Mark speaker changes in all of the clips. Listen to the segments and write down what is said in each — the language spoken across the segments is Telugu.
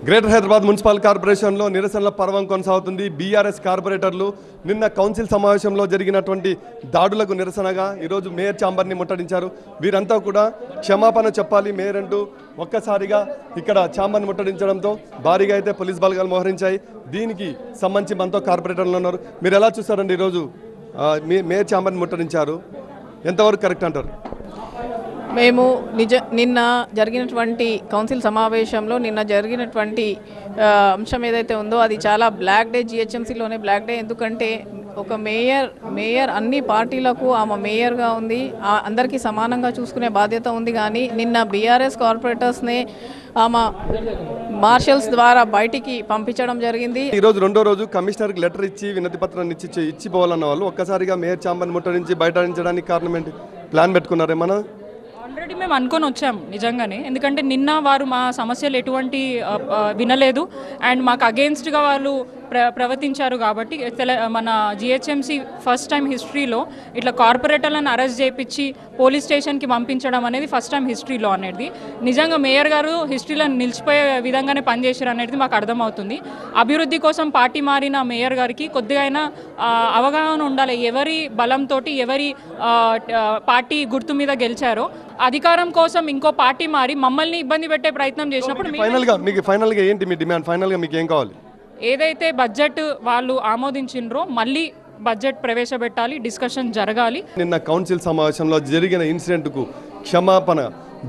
Speaker 1: గ్రేటర్ హైదరాబాద్ మున్సిపల్ కార్పొరేషన్లో నిరసనల పర్వం కొనసాగుతుంది. బీఆర్ఎస్ కార్పొరేటర్లు నిన్న కౌన్సిల్ సమావేశంలో జరిగినటువంటి దాడులకు నిరసనగా ఈరోజు మేయర్ ఛాంబర్ని ముట్టడించారు. వీరంతా కూడా క్షమాపణ చెప్పాలి మేయర్ అంటూ ఒక్కసారిగా ఇక్కడ ఛాంబర్ని ముట్టడించడంతో భారీగా అయితే పోలీస్ బలగాలు మోహరించాయి. దీనికి సంబంధించి మనతో కార్పొరేటర్లు ఉన్నారు. మీరు ఎలా చూస్తారండి? ఈరోజు మేయర్ ఛాంబర్ని ముట్టడించారు, ఎంతవరకు కరెక్ట్ అంటారు?
Speaker 2: మేము నిన్న జరిగినటువంటి కౌన్సిల్ సమావేశంలో నిన్న జరిగినటువంటి అంశం ఏదైతే ఉందో అది చాలా బ్లాక్ డే, జిహెచ్ఎంసీలోనే బ్లాక్ డే. ఎందుకంటే ఒక మేయర్ అన్ని పార్టీలకు ఆమె మేయర్గా ఉంది, అందరికీ సమానంగా చూసుకునే బాధ్యత ఉంది. కానీ నిన్న బీఆర్ఎస్ కార్పొరేటర్స్నే ఆమె మార్షల్స్ ద్వారా బయటికి పంపించడం జరిగింది.
Speaker 1: ఈరోజు రెండో రోజు కమిషనర్కి లెటర్ ఇచ్చి వినతి పత్రాన్ని ఇచ్చిపోవాలన్న వాళ్ళు ఒక్కసారిగా మేయర్ ఛాంబర్ని ముట్టడించి బయటించడానికి కారణం ఏంటి? ప్లాన్ పెట్టుకున్నారేమన్నా?
Speaker 3: ఆల్రెడీ మేము అనుకొని వచ్చాం నిజంగానే. ఎందుకంటే నిన్న వారు మా సమస్యలు ఎటువంటి వినలేదు అండ్ మాకు అగెయిన్స్ట్గా వాళ్ళు ప్రవర్తించారు. కాబట్టి మన జిహెచ్ఎంసీ ఫస్ట్ టైం హిస్టరీలో ఇట్లా కార్పొరేటర్లను అరెస్ట్ చేయించి పోలీస్ స్టేషన్కి పంపించడం అనేది ఫస్ట్ టైం హిస్టరీలో అనేది. నిజంగా మేయర్ గారు హిస్టరీలో నిలిచిపోయే విధంగానే పనిచేశారు అనేది మాకు అర్థమవుతుంది. అభివృద్ధి కోసం పార్టీ మారిన మేయర్ గారికి కొద్దిగా అయినా అవగాహన ఉండాలి. ఎవరి బలంతో ఎవరి పార్టీ గుర్తు మీద గెలిచారో అధికారం కోసం ఇంకో పార్టీ మారి మమ్మల్ని ఇబ్బంది పెట్టే ప్రయత్నం చేసినప్పుడు
Speaker 1: ఫైనల్గా ఏంటి మీ డిమాండ్? ఫైనల్గా మీకు ఏం కావాలి?
Speaker 3: ఏదైతే బడ్జెట్ వాళ్ళు ఆమోదించిండ్రో మళ్ళీ బడ్జెట్ ప్రవేశపెట్టాలి, డిస్కషన్ జరగాలి.
Speaker 1: నిన్న కౌన్సిల్ సమావేశంలో జరిగిన ఇన్సిడెంట్కు క్షమాపణ,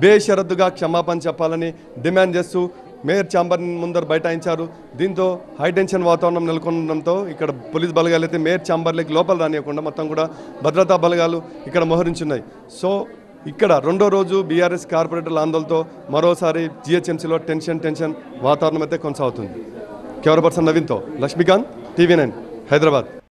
Speaker 1: బేషరతుగా క్షమాపణ చెప్పాలని డిమాండ్ చేస్తూ మేయర్ ఛాంబర్ ముందర బైఠాయించారు. దీంతో హైటెన్షన్ వాతావరణం నెలకొనడంతో ఇక్కడ పోలీస్ బలగాలు అయితే మేయర్ ఛాంబర్లోకి లోపల రానియకుండా మొత్తం కూడా భద్రతా బలగాలు ఇక్కడ మోహరించున్నాయి. సో ఇక్కడ రెండో రోజు బీఆర్ఎస్ కార్పొరేటర్ల ఆందోళనతో మరోసారి జిహెచ్ఎంసీలో టెన్షన్ వాతావరణం అయితే కొనసాగుతుంది. కెమెరా పర్సన్ నవీన్తో లక్ష్మీకాంత్, TV9 హైదరాబాద్.